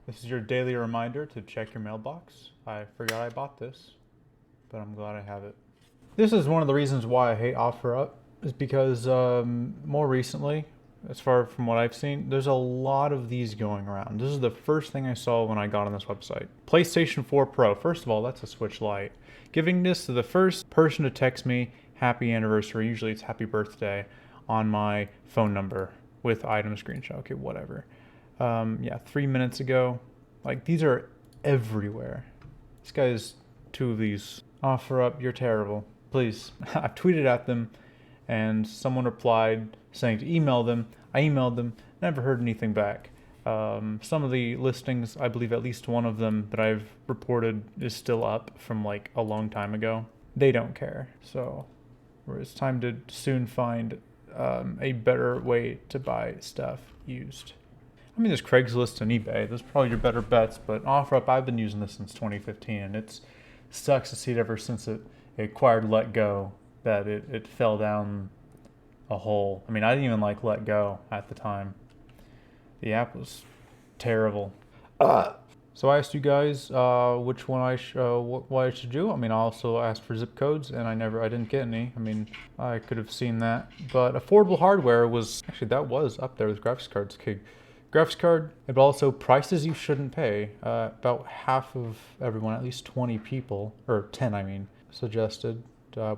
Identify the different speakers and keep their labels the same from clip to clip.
Speaker 1: This is your daily reminder to check your mailbox. I forgot I bought this, but I'm glad I have it. This is one of the reasons why I hate OfferUp, is because more recently, as far from what I've seen, there's a lot of these going around. This is the first thing I saw when I got on this website. PlayStation 4 Pro. First of all, that's a Switch Lite. Giving this to the first person to text me happy anniversary, usually it's happy birthday, on my phone number with item screenshot. Okay, whatever. Yeah, 3 minutes ago. Like, these are everywhere. This guy's two of these. OfferUp, you're terrible. Please. I've tweeted at them, and someone replied saying to email them. I emailed them, never heard anything back. Some of the listings, I believe at least one of them that I've reported is still up from like a long time ago. They don't care. So it's time to soon find a better way to buy stuff used. I mean, there's Craigslist and eBay. Those are probably your better bets, but OfferUp, I've been using this since 2015, and it sucks to see it ever since it acquired Letgo, that it fell down a hole. I mean, I didn't even like Letgo at the time. The app was terrible. So I asked you guys which one what I should do. I mean, I also asked for zip codes, and I didn't get any. I mean, I could have seen that, but affordable hardware was actually, that was up there with graphics cards. Okay, graphics card, but also prices you shouldn't pay. About half of everyone, at least 20 people, or 10, I mean, suggested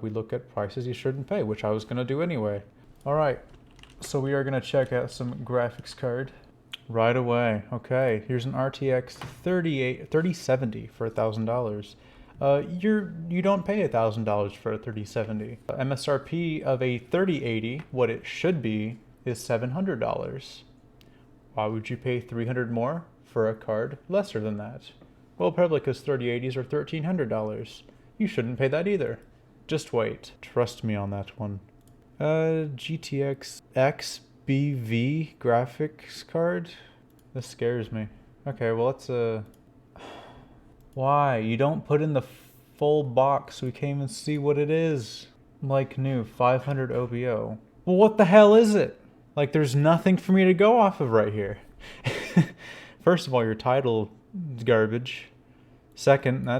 Speaker 1: we look at prices you shouldn't pay, which I was gonna do anyway. All right, so we are gonna check out some graphics card right away. Okay, here's an RTX 3070 for $1,000. You don't pay $1,000 for a 3070. MSRP of a 3080, what it should be, is $700. Why would you pay $300 more for a card lesser than that? Well, probably because 3080s are $1,300. You shouldn't pay that either. Just wait. Trust me on that one. GTX XBV graphics card? This scares me. Okay, well, let's Why? You don't put in the full box so we can't even see what it is. Like new, 500 OBO. Well, what the hell is it? Like, there's nothing for me to go off of right here. First of all, your title is garbage. Second,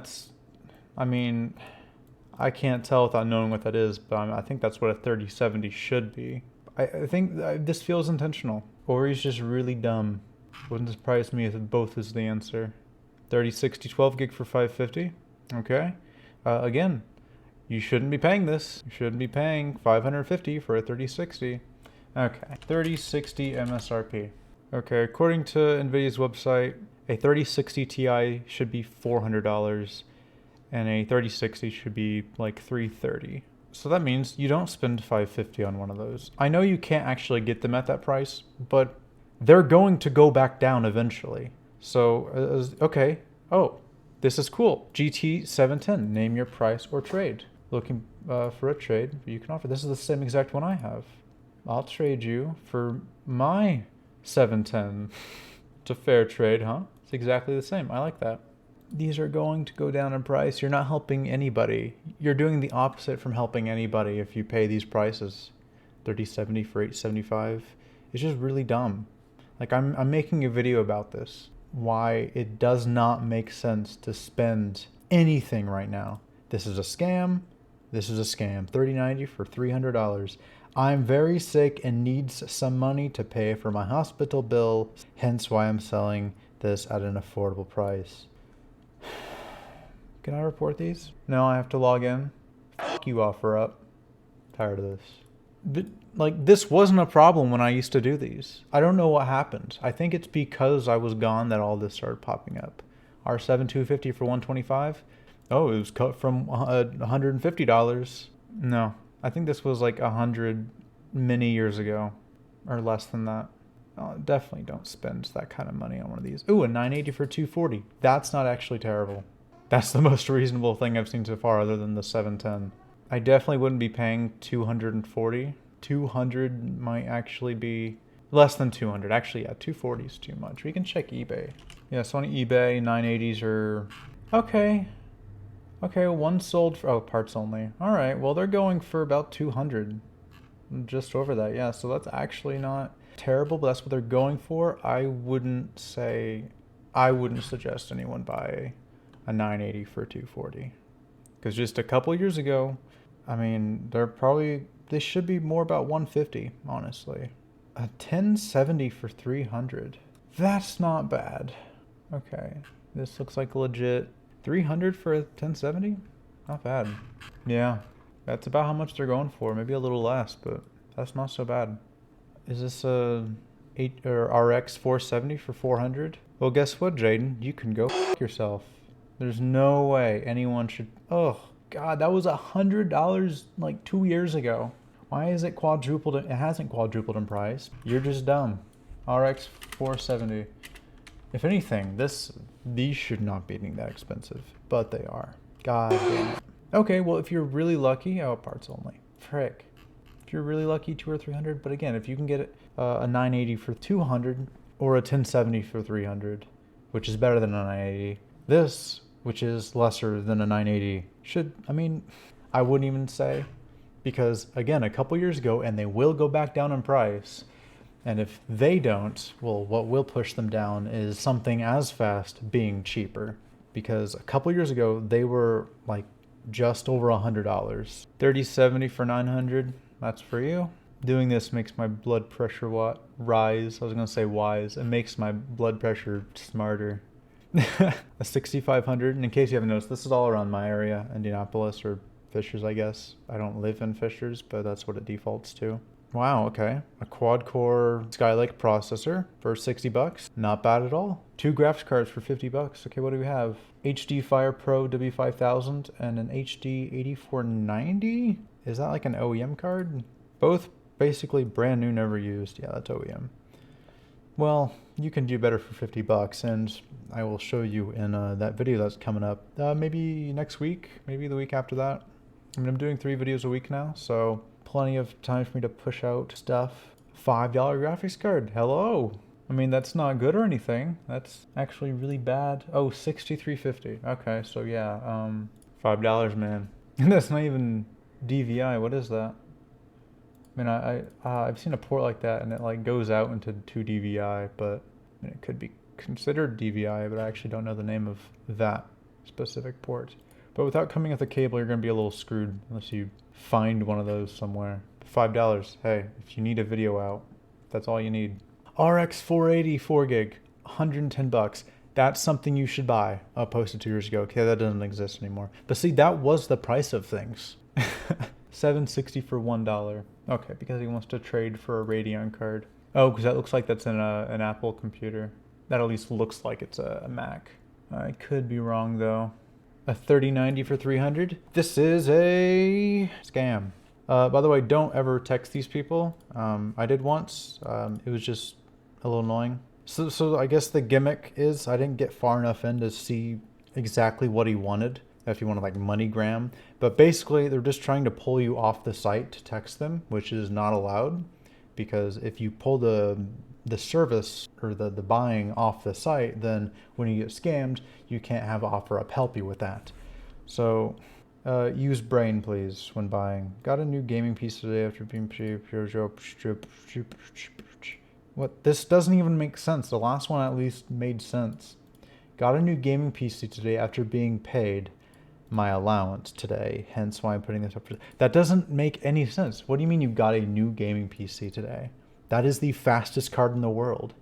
Speaker 1: I mean, I can't tell without knowing what that is, but I think that's what a 3070 should be. I think this feels intentional. Or he's just really dumb. Wouldn't surprise me if both is the answer. 3060 12 gig for $550. Okay. Again, you shouldn't be paying this. You shouldn't be paying $550 for a 3060. Okay, 3060 MSRP. Okay, according to NVIDIA's website, a 3060 Ti should be $400 and a 3060 should be like $330. So that means you don't spend $550 on one of those. I know you can't actually get them at that price, but they're going to go back down eventually. So, okay. Oh, this is cool. GT 710, name your price or trade. Looking for a trade you can offer. This is the same exact one I have. I'll trade you for my 710. It's a fair trade, huh? It's exactly the same. I like that. These are going to go down in price. You're not helping anybody. You're doing the opposite from helping anybody if you pay these prices. 3070 for $875. It's just really dumb. Like, I'm making a video about this. Why it does not make sense to spend anything right now. This is a scam. This is a scam. 3090 for $300. I'm very sick and needs some money to pay for my hospital bill, hence why I'm selling this at an affordable price. Can I report these? No, I have to log in. Fuck you, OfferUp. Tired of this. But, like, this wasn't a problem when I used to do these. I don't know what happened. I think it's because I was gone that all this started popping up. R7 250 for $125. Oh, it was cut from $150. No, I think this was like 100 many years ago, or less than that. Oh, definitely don't spend that kind of money on one of these. Ooh, a 980 for $240. That's not actually terrible. That's the most reasonable thing I've seen so far, other than the 710. I definitely wouldn't be paying $240. 200 might actually be less than 200. Actually, yeah, 240 is too much. We can check eBay. Yeah, so on eBay, 980s are okay. Okay, one sold for, oh, parts only. All right, well, they're going for about 200. Just over that, yeah. So that's actually not terrible, but that's what they're going for. I wouldn't say I wouldn't suggest anyone buy a 980 for 240. Because just a couple years ago, I mean, they should be more about 150, honestly. A 1070 for 300. That's not bad. Okay, this looks like legit. 300 for a 1070? Not bad. Yeah, that's about how much they're going for. Maybe a little less, but that's not so bad. Is this a RX 470 for 400? Well, guess what, Jaden? You can go f yourself. There's no way anyone should. Oh God, that was $100 like 2 years ago. Why is it quadrupled? It hasn't quadrupled in price. You're just dumb. RX 470. If anything, these should not be that expensive, but they are. God damn it. Okay, well, if you're really lucky, oh, parts only. Frick. If you're really lucky, 200 or 300. But again, if you can get a 980 for 200 or a 1070 for 300, which is better than a 980, this, which is lesser than a 980, I wouldn't even say, because again, a couple years ago, and they will go back down in price. And if they don't, well, what will push them down is something as fast being cheaper. Because a couple years ago, they were like just over $100. 3070 for 900, that's for you. Doing this makes my blood pressure rise. I was gonna say wise. It makes my blood pressure smarter. A 6500, and in case you haven't noticed, this is all around my area, Indianapolis or Fishers, I guess. I don't live in Fishers, but that's what it defaults to. Wow, okay. A quad-core Skylake processor for 60 bucks. Not bad at all. 2 graphics cards for 50 bucks. Okay, what do we have? HD Fire Pro W5000 and an HD 8490? Is that like an OEM card? Both basically brand new, never used. Yeah, that's OEM. Well, you can do better for 50 bucks, and I will show you in that video that's coming up. Maybe next week, maybe the week after that. I mean, I'm doing 3 videos a week now, so plenty of time for me to push out stuff. $5 graphics card. Hello. I mean, that's not good or anything. That's actually really bad. Oh, $63.50. Okay, so yeah, $5, man. And that's not even DVI. What is that? I mean, I've seen a port like that, and it like goes out into 2 DVI, but I mean, it could be considered DVI, but I actually don't know the name of that specific port. But without coming with a cable, you're going to be a little screwed unless you find one of those somewhere. $5. Hey, if you need a video out, that's all you need. RX 480 4 gig, 110 bucks. That's something you should buy. I posted 2 years ago. Okay, that doesn't exist anymore. But see, that was the price of things. $760 for $1. Okay, because he wants to trade for a Radeon card. Oh, because that looks like that's an Apple computer. That at least looks like it's a Mac. I could be wrong though. A 3090 for 300. This is a scam. By the way, don't ever text these people. I did once. It was just a little annoying. So I guess the gimmick is I didn't get far enough in to see exactly what he wanted. If you want to like MoneyGram, but basically they're just trying to pull you off the site to text them, which is not allowed, because if you pull the service or the buying off the site, then when you get scammed, you can't have OfferUp help you with that. So use brain, please, when buying. Got a new gaming piece today after being paid. What? This doesn't even make sense. The last one at least made sense. Got a new gaming PC today after being paid my allowance today, hence why I'm putting this up for. That doesn't make any sense. What do you mean you got a new gaming PC today? That is the fastest card in the world.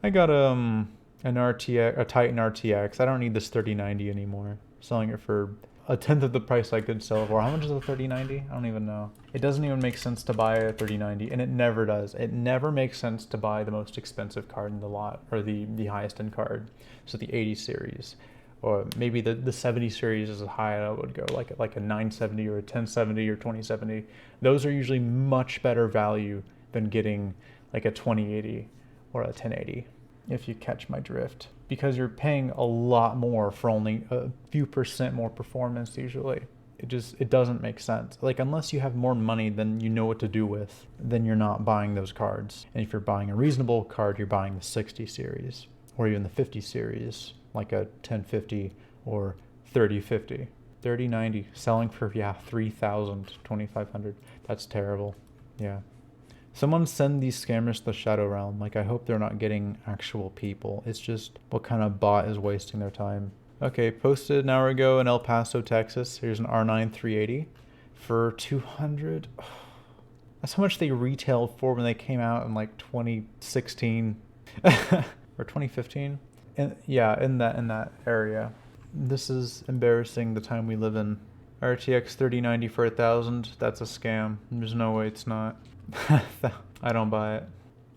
Speaker 1: I got an RTX, a Titan RTX. I don't need this 3090 anymore. Selling it for a tenth of the price I could sell it for. How much is a 3090? I don't even know. It doesn't even make sense to buy a 3090, and it never does. It never makes sense to buy the most expensive card in the lot, or the highest end card. So the 80 series, or maybe the 70 series is as high as I would go, like a 970 or a 1070 or 2070. Those are usually much better value than getting like a 2080 or a 1080, if you catch my drift. Because you're paying a lot more for only a few % more performance usually. It doesn't make sense. Like, unless you have more money than you know what to do with, then you're not buying those cards. And if you're buying a reasonable card, you're buying the 60 series or even the 50 series, like a 1050 or 3050. 3090 selling for, yeah, 3,000, 2,500. That's terrible. Yeah. Someone send these scammers to the Shadow Realm. Like, I hope they're not getting actual people. It's just, what kind of bot is wasting their time? Okay, posted an hour ago in El Paso, Texas. Here's an R9 380 for 200. That's how much they retailed for when they came out in like 2016 or 2015. And yeah, in that area. This is embarrassing, the time we live in. RTX 3090 for 1,000. That's a scam. There's no way it's not. I don't buy it.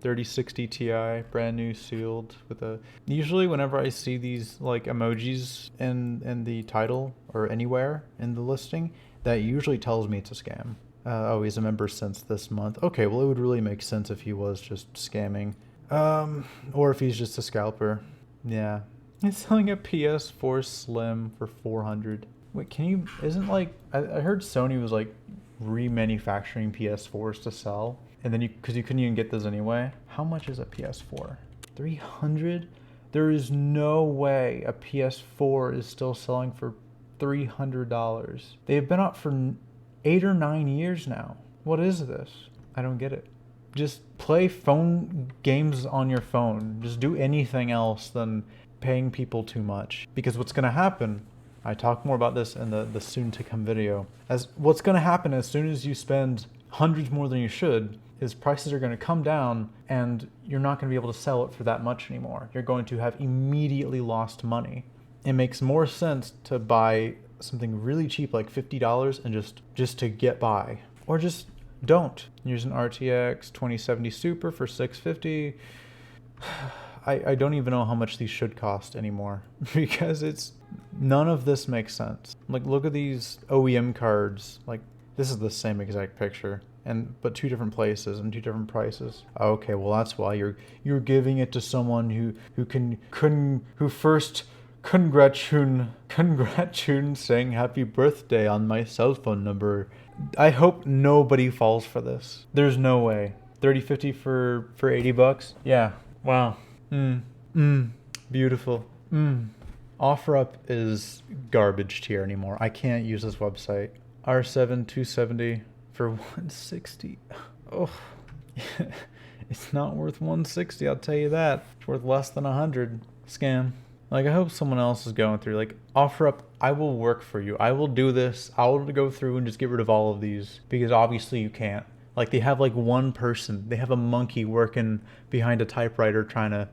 Speaker 1: 3060 Ti, brand new, sealed with a. Usually, whenever I see these like emojis in the title or anywhere in the listing, that usually tells me it's a scam. Oh, he's a member since this month. Okay, well, it would really make sense if he was just scamming, or if he's just a scalper. Yeah, he's selling a PS4 Slim for 400. Wait, can you? Isn't like I heard Sony was like remanufacturing PS4s to sell, and then because you couldn't even get those anyway. How much is a PS4? 300? There is no way a PS4 is still selling for $300. They've been out for 8 or 9 years now. What is this? I don't get it. Just play phone games on your phone. Just do anything else than paying people too much. Because what's going to happen, I talk more about this in the soon to come video, as what's going to happen as soon as you spend hundreds more than you should is prices are going to come down and you're not going to be able to sell it for that much anymore. You're going to have immediately lost money. It makes more sense to buy something really cheap like $50 and just to get by, or just don't. Use an RTX 2070 Super for $650. I don't even know how much these should cost anymore because none of this makes sense. Like, look at these OEM cards. Like, this is the same exact picture, but 2 different places and 2 different prices. Okay, well that's why you're giving it to someone who first congratulate saying happy birthday on my cell phone number. I hope nobody falls for this. There's no way. 3050 for $80? Yeah. Wow. Beautiful. OfferUp is garbage tier anymore. I can't use this website. R7 270 for 160. Oh, it's not worth 160. I'll tell you that. It's worth less than 100. Scam. Like, I hope someone else is going through. Like, OfferUp, I will work for you. I will do this. I will go through and just get rid of all of these because obviously you can't. Like, they have like one person. They have a monkey working behind a typewriter trying to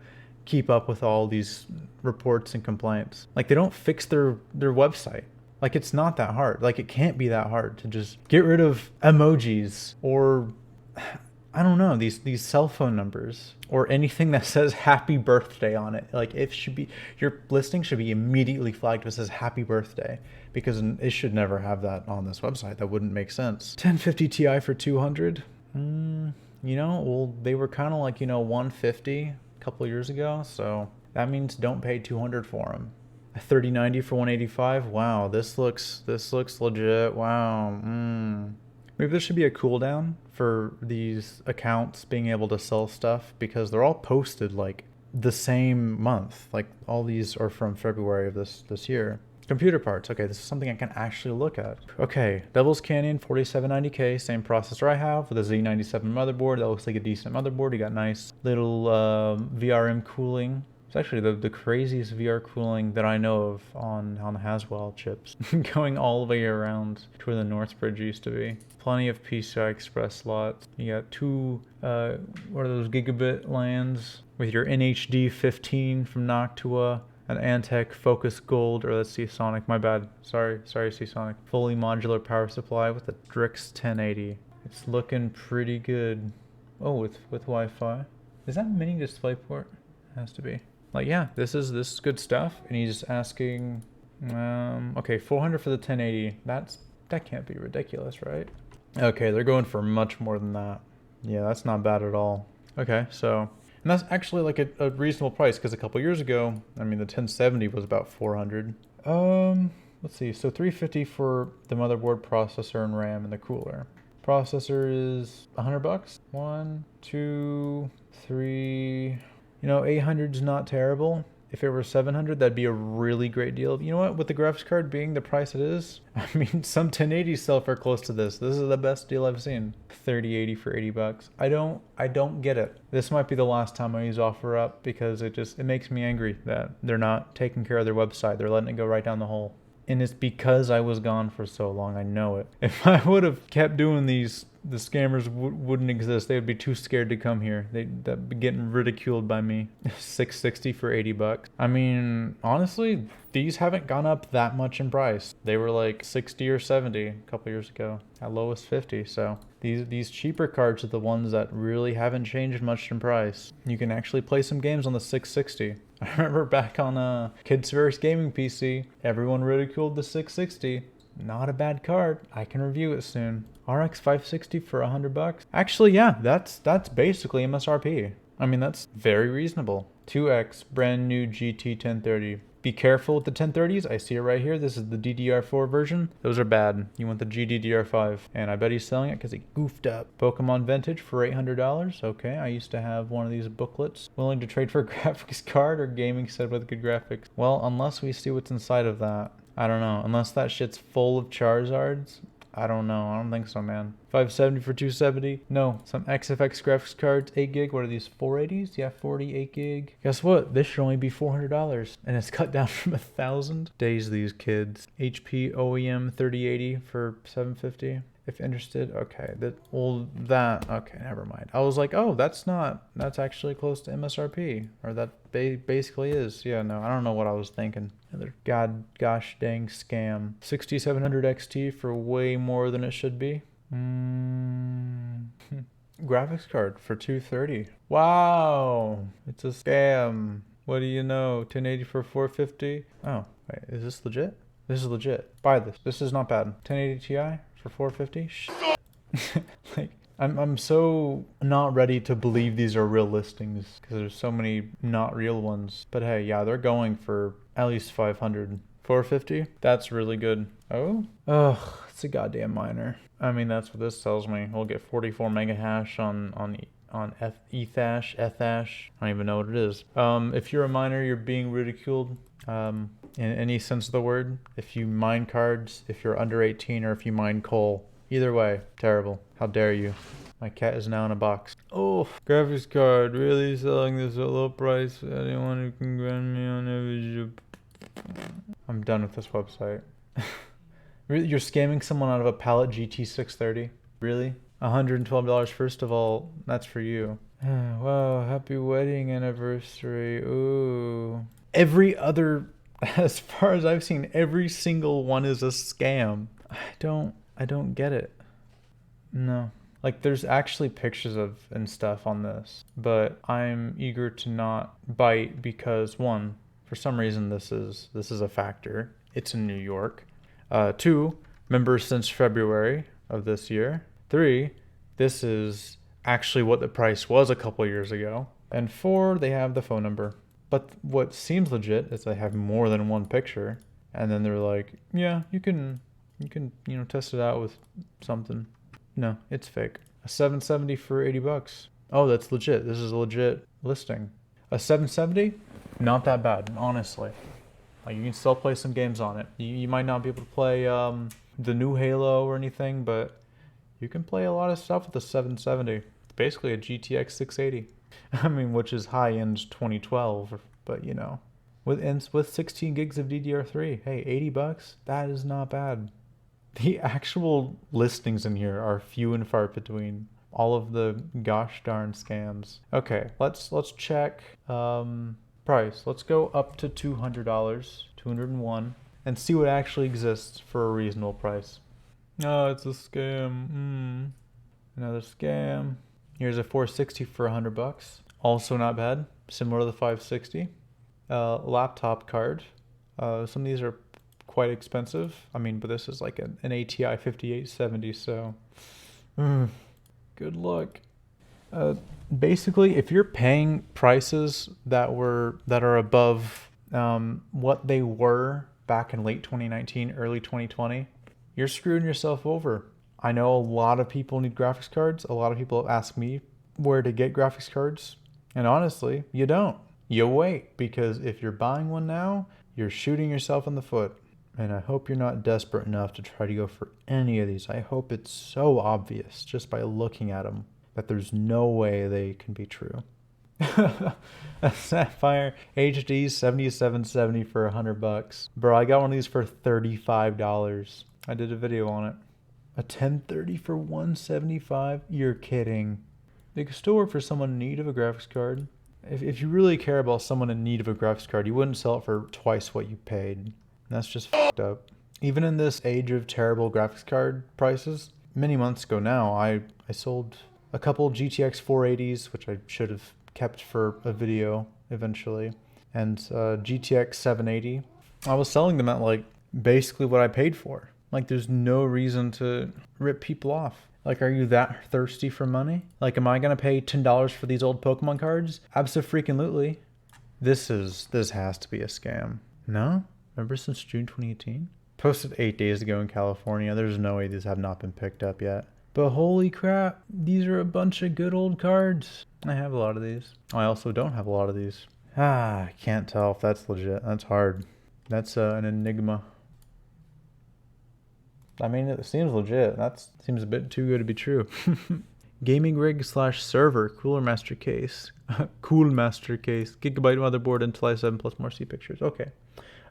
Speaker 1: keep up with all these reports and complaints. Like, they don't fix their website. Like, it's not that hard. Like, it can't be that hard to just get rid of emojis or, I don't know, these cell phone numbers or anything that says happy birthday on it. Like, your listing should be immediately flagged if it says happy birthday, because it should never have that on this website. That wouldn't make sense. 1050 Ti for 200. Well, they were kind of like, 150 a couple years ago. So that means don't pay 200 for them. A 3090 for 185. Wow, this looks legit. Wow. Maybe there should be a cooldown for these accounts being able to sell stuff, because they're all posted like the same month. Like, all these are from February of this year. Computer parts. Okay, this is something I can actually look at. Okay, Devil's Canyon 4790K, same processor I have with a Z97 motherboard. That looks like a decent motherboard. You got nice little VRM cooling. It's actually the craziest VR cooling that I know of on Haswell chips, going all the way around to where the North Bridge used to be. Plenty of PCI Express slots. You got 2, what are those, gigabit LANs with your NHD 15 from Noctua, an Antec Focus Gold, or that's Seasonic, my bad. Sorry Seasonic. Fully modular power supply with a Drix 1080. It's looking pretty good. Oh, with Wi-Fi. Is that mini DisplayPort? Has to be. Like, yeah, this is good stuff. And he's asking, okay, 400 for the 1080. That can't be ridiculous, right? Okay, they're going for much more than that. Yeah, that's not bad at all. Okay, so, and that's actually like a reasonable price, because a couple years ago, I mean, the 1070 was about 400. Let's see, so 350 for the motherboard, processor, and RAM, and the cooler. Processor is $100. 1, 2, 3. 800's not terrible. If it were 700, that'd be a really great deal. You know what? With the graphics card being the price it is, I mean, some 1080s sell for close to this. This is the best deal I've seen. 3080 for 80 bucks. I don't get it. This might be the last time I use OfferUp because it makes me angry that they're not taking care of their website. They're letting it go right down the hole. And it's because I was gone for so long. I know it. If I would have kept doing these, the scammers wouldn't exist. They would be too scared to come here. They'd be getting ridiculed by me. 660 for 80 bucks. I mean, honestly, these haven't gone up that much in price. They were like 60 or 70 a couple years ago. At lowest 50. So these cheaper cards are the ones that really haven't changed much in price. You can actually play some games on the 660. I remember back on Kids Vs Gaming PC, everyone ridiculed the 660. Not a bad card. I can review it soon. RX 560 for 100 bucks. Actually, yeah, that's basically MSRP. I mean, that's very reasonable. 2X brand new GT 1030. Be careful with the 1030s. I see it right here. This is the DDR4 version. Those are bad. You want the GDDR5. And I bet he's selling it because it goofed up. Pokemon Vintage for $800. Okay, I used to have one of these booklets. Willing to trade for a graphics card or gaming set with good graphics? Well, unless we see what's inside of that. I don't know. Unless that shit's full of Charizards. I don't know. I don't think so, man. 570 for 270. No. Some XFX graphics cards, 8 gig. What are these? 480s? Yeah, 40, 8 gig. Guess what? This should only be $400. And it's cut down from 1,000. Days these kids. HP OEM 3080 for 750. If interested, okay. Okay, never mind. I was like, oh, that's actually close to MSRP. Or that basically is. Yeah, no, I don't know what I was thinking. Another gosh dang scam. 6700 XT for way more than it should be. Graphics card for 230. Wow, it's a scam. What do you know? 1080 for 450. Oh, wait, is this legit? This is legit. Buy this. This is not bad. 1080 Ti for 450. Like, I'm so not ready to believe these are real listings because there's so many not real ones. But hey, yeah, they're going for at least 500. 450? That's really good. Oh? Ugh, it's a goddamn miner. I mean, that's what this tells me. We'll get 44 mega hash on Ethash, Ethash. I don't even know what it is. If you're a miner, you're being ridiculed. In any sense of the word. If you mine cards, if you're under 18, or if you mine coal. Either way, terrible. How dare you? My cat is now in a box. Oh, graphics card. Really selling this at low price. Anyone who can grant me on every... I'm done with this website. You're scamming someone out of a pallet GT 630? Really? $112. First of all, that's for you. Wow, happy wedding anniversary. Ooh. Every other, as far as I've seen, every single one is a scam. I don't get it. No. Like, there's actually pictures of and stuff on this, but I'm eager to not bite because, one, for some reason this is a factor. It's in New York. 2, members since February of this year. 3, this is actually what the price was a couple years ago. And 4, they have the phone number. But what seems legit is they have more than one picture, and then they're like, yeah, you can test it out with something. No, it's fake. A 770 for 80 bucks. Oh, that's legit. This is a legit listing. A 770? Not that bad, honestly. Like, you can still play some games on it. You might not be able to play the new Halo or anything, but you can play a lot of stuff with the 770. It's basically a GTX 680. I mean, which is high-end 2012, but you know. With 16 gigs of DDR3, hey, 80 bucks? That is not bad. The actual listings in here are few and far between. All of the gosh darn scams. Okay, let's check price. Let's go up to $200, 201, and see what actually exists for a reasonable price. Oh, it's a scam. Another scam. Here's a 460 for 100 bucks. Also not bad. Similar to the 560. Laptop card. Some of these are quite expensive. I mean, but this is like an ATI 5870, so good luck. Basically, if you're paying prices that are above what they were back in late 2019, early 2020, you're screwing yourself over. I know a lot of people need graphics cards. A lot of people have asked me where to get graphics cards. And honestly, you don't. you wait, because if you're buying one now, you're shooting yourself in the foot. And I hope you're not desperate enough to try to go for any of these. I hope it's so obvious just by looking at them that there's no way they can be true. A Sapphire HD 7770 for $100. Bro, I got one of these for $35. I did a video on it. A 1030 for $175? You're kidding. They could still work for someone in need of a graphics card. If you really care about someone in need of a graphics card, you wouldn't sell it for twice what you paid. That's just fucked up. Even in this age of terrible graphics card prices, many months ago now, I sold a couple GTX 480s, which I should have kept for a video eventually, and GTX 780. I was selling them at like basically what I paid for. Like, there's no reason to rip people off. Like, are you that thirsty for money? Like, am I gonna pay $10 for these old Pokemon cards? Abso-freaking-lutely. This has to be a scam. No? Remember since June 2018? Posted 8 days ago in California. There's no way these have not been picked up yet. But holy crap, these are a bunch of good old cards. I have a lot of these. I also don't have a lot of these. I can't tell if that's legit. That's hard. That's an enigma. I mean, it seems legit. That seems a bit too good to be true. Gaming rig / server, Cooler Master case. Cool Master case. Gigabyte motherboard, Intel i7 plus more C pictures. Okay.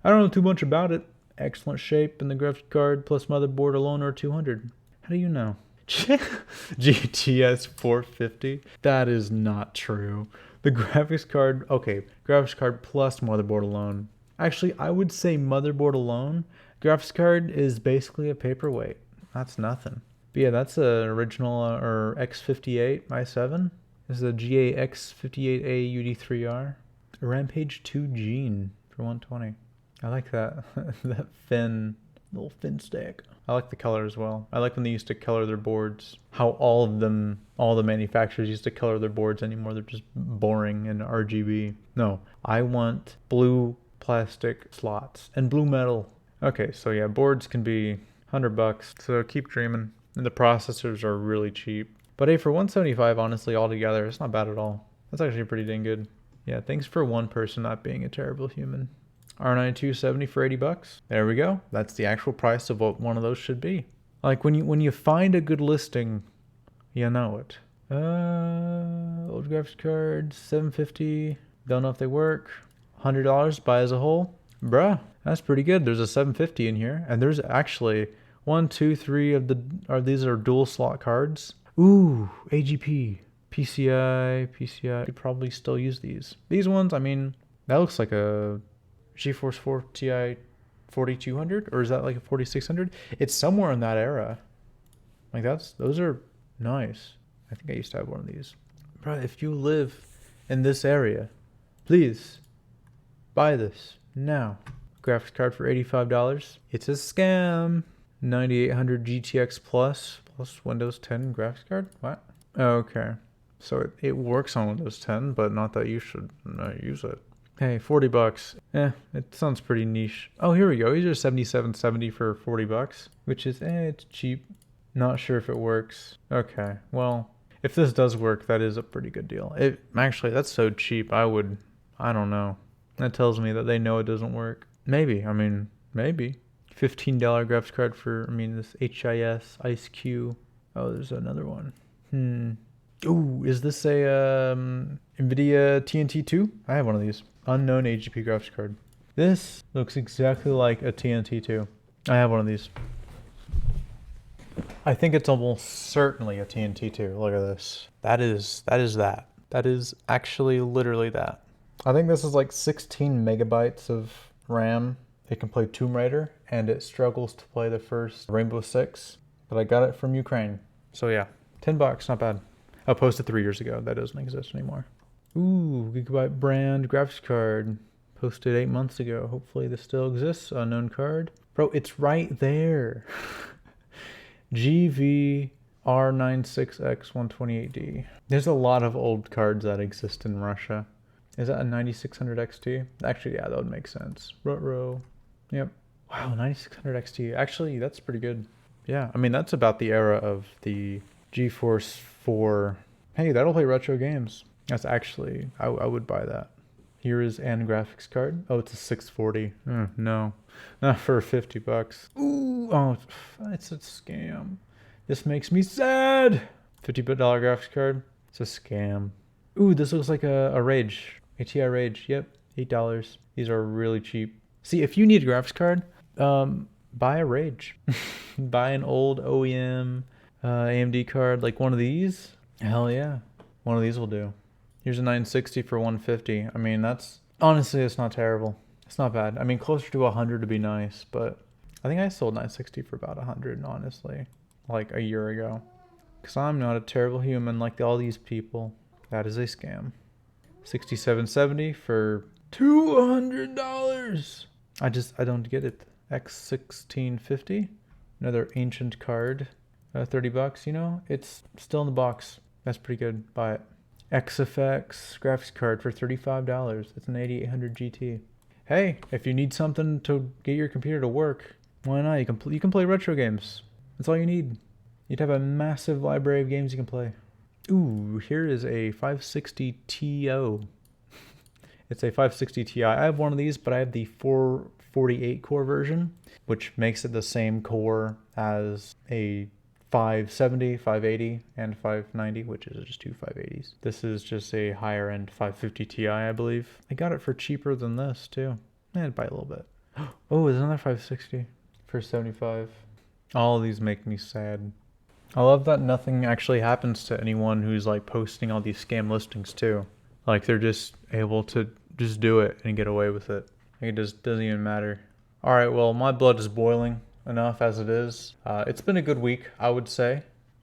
Speaker 1: I don't know too much about it. Excellent shape, and the graphics card plus motherboard alone are 200. How do you know? GTS 450? That is not true. The graphics card, okay, graphics card plus motherboard alone. Actually, I would say motherboard alone. Graphics card is basically a paperweight. That's nothing. But yeah, that's an original or X58 i7. This is a GAX58A UD3R. A Rampage 2 Gene for 120. I like that. That little fin stack. I like the color as well. I like when they used to color their boards. How all the manufacturers used to color their boards anymore. They're just boring and RGB. No, I want blue plastic slots and blue metal. Okay, so yeah, boards can be $100, so keep dreaming. And the processors are really cheap. But hey, for $175, honestly, altogether, it's not bad at all. That's actually pretty dang good. Yeah, thanks for one person not being a terrible human. R9 270 for $80. There we go. That's the actual price of what one of those should be. Like when you find a good listing, you know it. Old graphics cards, $750. Don't know if they work. $100, buy as a whole. Bruh, that's pretty good. There's a $750 in here, and there's actually 1, 2, 3 these are dual slot cards. Ooh, AGP, PCI. Could probably still use these. These ones, I mean, that looks like a GeForce 4 Ti 4200, or is that like a 4600? It's somewhere in that era. Like those are nice. I think I used to have one of these. Bro, if you live in this area, please buy this now. Graphics card for $85. It's a scam. 9800 GTX plus Windows 10 graphics card. What? Okay, so it works on Windows 10, but not that you should not use it. Hey, $40. It sounds pretty niche. Oh, here we go. These are 7770 for $40, which is, it's cheap. Not sure if it works. Okay, well, if this does work, that is a pretty good deal. Actually, that's so cheap. I don't know. That tells me that they know it doesn't work. Maybe. Maybe. $15 graphics card for, this HIS, IceQ. Oh, there's another one. Ooh, is this a NVIDIA TNT2? I have one of these. Unknown AGP graphics card. This looks exactly like a TNT2. I have one of these. I think it's almost certainly a TNT2. Look at this. That is that. That is actually literally that. I think this is like 16 megabytes of RAM. It can play Tomb Raider, and it struggles to play the first Rainbow Six, but I got it from Ukraine. So yeah, $10, not bad. I posted 3 years ago. That doesn't exist anymore. Ooh, Gigabyte brand graphics card. Posted 8 months ago. Hopefully this still exists. Unknown card. Bro, it's right there. GVR96X128D. There's a lot of old cards that exist in Russia. Is that a 9600 XT? Actually, yeah, that would make sense. Ruh-roh. Yep. Wow, 9600 XT. Actually, that's pretty good. Yeah, that's about the era of the GeForce 4. Hey, that'll play retro games. That's actually, I would buy that. Here is an graphics card. Oh, it's a 640. No, not for 50 bucks. Ooh, oh, it's a scam. This makes me sad. $50 graphics card. It's a scam. Ooh, this looks like a Rage. ATI Rage. Yep, $8. These are really cheap. See, if you need a graphics card, buy a Rage. Buy an old OEM AMD card, like one of these. Hell yeah, one of these will do. Here's a 960 for 150. I mean, that's honestly, it's not terrible. It's not bad. I mean, closer to 100 to be nice, but I think I sold 960 for about 100, honestly, like a year ago. Because I'm not a terrible human like all these people. That is a scam. 6770 for $200. I don't get it. X1650, another ancient card, 30 bucks, you know, it's still in the box. That's pretty good. Buy it. XFX graphics card for $35. It's an 8800 GT. Hey, if you need something to get your computer to work, why not? You can play retro games. That's all you need. You'd have a massive library of games you can play. Ooh, here is a 560 Ti. It's a 560 Ti. I have one of these, but I have the 448 core version, which makes it the same core as a 570, 580, and 590, which is just two 580s. This is just a higher end 550 Ti, I believe. I got it for cheaper than this too. I'd buy a little bit. Oh, there's another 560 for 75. All of these make me sad. I love that nothing actually happens to anyone who's like posting all these scam listings too. Like they're just able to just do it and get away with it. Like it just doesn't even matter. All right, well, my blood is boiling enough as it is. It's been a good week, I would say.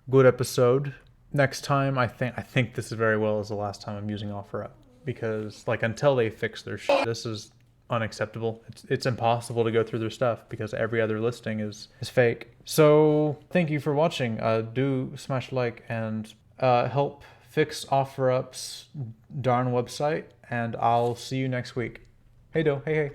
Speaker 1: Good episode. Next time, I think this is very well as the last time I'm using OfferUp, because like until they fix their shit, this is unacceptable. It's impossible to go through their stuff because every other listing is fake. So thank you for watching. Do smash like and help fix OfferUp's darn website, and I'll see you next week. Hey do, hey.